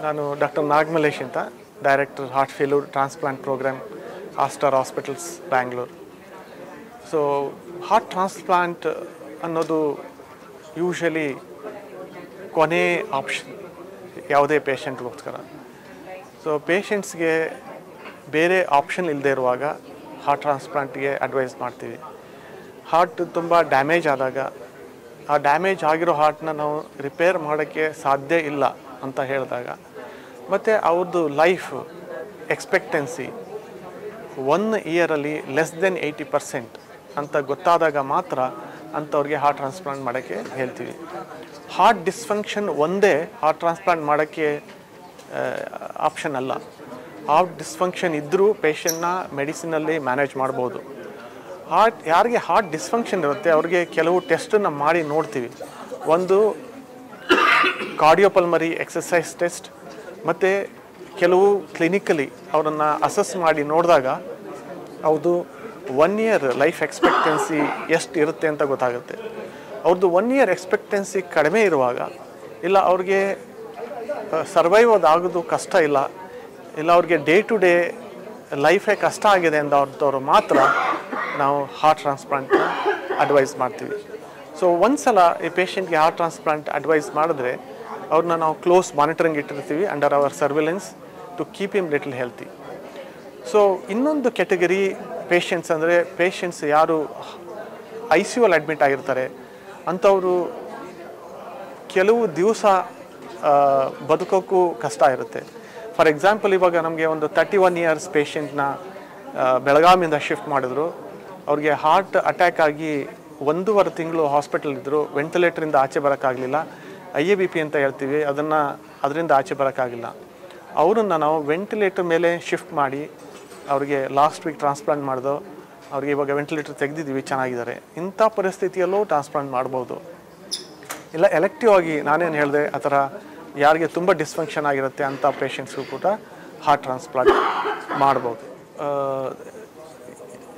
ನಾನು ಡಾಕ್ಟರ್ ನಾಗಮಲೇಶ್ ಅಂತ, director heart failure transplant program, Aster hospitals, Bangalore. So heart transplant ಅನ್ನೋದು usually ಕೊನೆ ಆಪ್ಷನ್ ಯಾವುದೇ ಪೇಷಂಟ್ಗೋಸ್ಕರ. ಸೊ ಪೇಷಂಟ್ಸ್ಗೆ ಬೇರೆ ಆಪ್ಷನ್ ಇಲ್ಲದೆ ಇರುವಾಗ ಹಾರ್ಟ್ ಟ್ರಾನ್ಸ್ಪ್ಲಾಂಟ್ಗೆ ಅಡ್ವೈಸ್ ಮಾಡ್ತೀವಿ. ಹಾರ್ಟ್ ತುಂಬ ಡ್ಯಾಮೇಜ್ ಆದಾಗ ಆ ಡ್ಯಾಮೇಜ್ ಆಗಿರೋ ಹಾರ್ಟ್ನ ನಾವು ರಿಪೇರ್ ಮಾಡೋಕ್ಕೆ ಸಾಧ್ಯ ಇಲ್ಲ ಅಂತ ಹೇಳಿದಾಗ, ಮತ್ತು ಅವ್ರದ್ದು ಲೈಫ್ ಎಕ್ಸ್ಪೆಕ್ಟೆನ್ಸಿ 1 ಇಯರಲ್ಲಿ ಲೆಸ್ ದೆನ್ 80% ಅಂತ ಗೊತ್ತಾದಾಗ ಮಾತ್ರ ಅಂಥವ್ರಿಗೆ ಹಾರ್ಟ್ ಟ್ರಾನ್ಸ್ಪ್ಲಾಂಟ್ ಮಾಡೋಕ್ಕೆ ಹೇಳ್ತೀವಿ. ಹಾರ್ಟ್ ಡಿಸ್ಫಂಕ್ಷನ್ ಒಂದೇ ಹಾರ್ಟ್ ಟ್ರಾನ್ಸ್ಪ್ಲಾಂಟ್ ಮಾಡೋಕ್ಕೆ ಆಪ್ಷನ್ ಅಲ್ಲ. ಹಾರ್ಟ್ ಡಿಸ್ಫಂಕ್ಷನ್ ಇದ್ದರೂ ಪೇಷಂಟ್ನ ಮೆಡಿಸಿನಲ್ಲಿ ಮ್ಯಾನೇಜ್ ಮಾಡ್ಬೋದು. ಯಾರಿಗೆ ಹಾರ್ಟ್ ಡಿಸ್ಫಂಕ್ಷನ್ ಇರುತ್ತೆ ಅವ್ರಿಗೆ ಕೆಲವು ಟೆಸ್ಟನ್ನು ಮಾಡಿ ನೋಡ್ತೀವಿ. ಒಂದು ಕಾರ್ಡಿಯೋಪಲ್ಮರಿ ಎಕ್ಸಸೈಸ್ ಟೆಸ್ಟ್, ಮತ್ತು ಕೆಲವು ಕ್ಲಿನಿಕಲಿ ಅವರನ್ನು ಅಸೆಸ್ ಮಾಡಿ ನೋಡಿದಾಗ ಅವ್ರದ್ದು 1 ಇಯರ್ ಲೈಫ್ ಎಕ್ಸ್ಪೆಕ್ಟೆನ್ಸಿ ಎಷ್ಟು ಇರುತ್ತೆ ಅಂತ ಗೊತ್ತಾಗುತ್ತೆ. ಅವ್ರದ್ದು 1 ಇಯರ್ ಎಕ್ಸ್ಪೆಕ್ಟೆನ್ಸಿ ಕಡಿಮೆ ಇರುವಾಗ, ಇಲ್ಲ ಅವ್ರಿಗೆ ಸರ್ವೈವ್ ಆಗೋದು ಕಷ್ಟ ಇಲ್ಲ ಅವ್ರಿಗೆ ಡೇ ಟು ಡೇ ಲೈಫೇ ಕಷ್ಟ ಆಗಿದೆ ಅಂದವ್ರದ್ದವರು ಮಾತ್ರ ನಾವು ಹಾರ್ಟ್ ಟ್ರಾನ್ಸ್ಪ್ಲಾಂಟ್ನ ಅಡ್ವೈಸ್ ಮಾಡ್ತೀವಿ. ಸೊ ಒಂದ್ಸಲ ಈ ಪೇಷಂಟ್ಗೆ ಹಾರ್ಟ್ ಟ್ರಾನ್ಸ್ಪ್ಲಾಂಟ್ ಅಡ್ವೈಸ್ ಮಾಡಿದ್ರೆ ಅವ್ರನ್ನ ನಾವು ಕ್ಲೋಸ್ ಮಾನಿಟರಿಂಗ್ ಇಟ್ಟಿರ್ತೀವಿ under our surveillance to keep him little healthy. So ಇನ್ನೊಂದು ಕೆಟಗರಿ ಪೇಷಂಟ್ಸ್ ಅಂದರೆ ಪೇಷಂಟ್ಸ್ ಯಾರು ICU ಅಡ್ಮಿಟ್ ಆಗಿರ್ತಾರೆ ಅಂಥವರು ಕೆಲವು ದಿವಸ ಬದುಕೋಕ್ಕೂ ಕಷ್ಟ ಇರುತ್ತೆ. ಫಾರ್ ಎಕ್ಸಾಂಪಲ್, ಇವಾಗ ನಮಗೆ ಒಂದು 31 ಇಯರ್ಸ್ ಪೇಷಂಟ್ನ ಬೆಳಗಾವಿಯಿಂದ ಶಿಫ್ಟ್ ಮಾಡಿದ್ರು. ಅವ್ರಿಗೆ ಹಾರ್ಟ್ ಅಟ್ಯಾಕ್ ಆಗಿ 1.5 ತಿಂಗಳು ಹಾಸ್ಪಿಟಲ್ ಇದ್ದರು. ವೆಂಟಿಲೇಟ್ರಿಂದ ಆಚೆ ಬರೋಕ್ಕಾಗಲಿಲ್ಲ. IABP ಅಂತ ಹೇಳ್ತೀವಿ, ಅದರಿಂದ ಆಚೆ ಬರೋಕ್ಕಾಗಿಲ್ಲ. ಅವರನ್ನು ನಾವು ವೆಂಟಿಲೇಟರ್ ಮೇಲೆ ಶಿಫ್ಟ್ ಮಾಡಿ ಅವ್ರಿಗೆ ಲಾಸ್ಟ್ ವೀಕ್ ಟ್ರಾನ್ಸ್ಪ್ಲಾಂಟ್ ಮಾಡಿದೋ. ಅವ್ರಿಗೆ ಇವಾಗ ವೆಂಟಿಲೇಟರ್ ತೆಗೆದಿದ್ದೀವಿ, ಚೆನ್ನಾಗಿದ್ದಾರೆ. ಇಂಥ ಪರಿಸ್ಥಿತಿಯಲ್ಲೂ ಟ್ರಾನ್ಸ್ಪ್ಲಾಂಟ್ ಮಾಡ್ಬೋದು. ಇಲ್ಲ ಎಲೆಕ್ಟಿವ್ ಆಗಿ ನಾನೇನು ಹೇಳಿದೆ ಆ ಥರ ಯಾರಿಗೆ ತುಂಬ ಡಿಸ್ಫಂಕ್ಷನ್ ಆಗಿರುತ್ತೆ ಅಂಥ ಪೇಷಂಟ್ಸ್ಗೂ ಕೂಡ ಹಾರ್ಟ್ ಟ್ರಾನ್ಸ್ಪ್ಲಾಂಟ್ ಮಾಡ್ಬೋದು.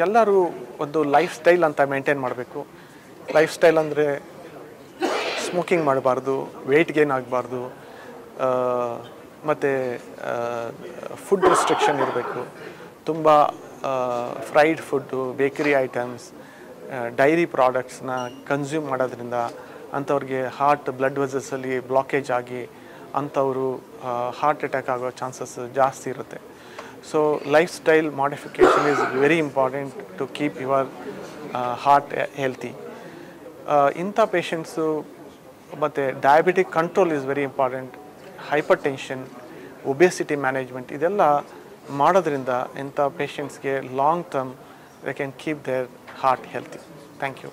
ಎಲ್ಲರೂ ಒಂದು ಲೈಫ್ ಸ್ಟೈಲ್ ಅಂತ ಮೇಂಟೈನ್ ಮಾಡಬೇಕು. ಲೈಫ್ ಸ್ಟೈಲ್ ಅಂದರೆ ಸ್ಮೋಕಿಂಗ್ ಮಾಡಬಾರ್ದು, ವೆಯ್ಟ್ ಗೇನ್ ಆಗಬಾರ್ದು, ಮತ್ತು ಫುಡ್ ರೆಸ್ಟ್ರಿಕ್ಷನ್ ಇರಬೇಕು. ತುಂಬ fried food, bakery items, dairy ಪ್ರಾಡಕ್ಟ್ಸ್ನ ಕನ್ಸ್ಯೂಮ್ ಮಾಡೋದ್ರಿಂದ ಅಂಥವ್ರಿಗೆ ಹಾರ್ಟ್ ಬ್ಲಡ್ ವೆಸಲ್ಸಲ್ಲಿ ಬ್ಲಾಕೇಜ್ ಆಗಿ ಅಂಥವರು ಹಾರ್ಟ್ ಅಟ್ಯಾಕ್ ಆಗೋ ಚಾನ್ಸಸ್ ಜಾಸ್ತಿ ಇರುತ್ತೆ. So life style modification is very important to keep your heart healthy. ಇಂಥ ಪೇಷಂಟ್ಸು ಮತ್ತು diabetic control is very important. Hypertension, obesity management ಇದೆಲ್ಲ ಮಾಡೋದ್ರಿಂದ ಇಂಥ ಪೇಷಂಟ್ಸ್ಗೆ long term they can keep their heart healthy. Thank you.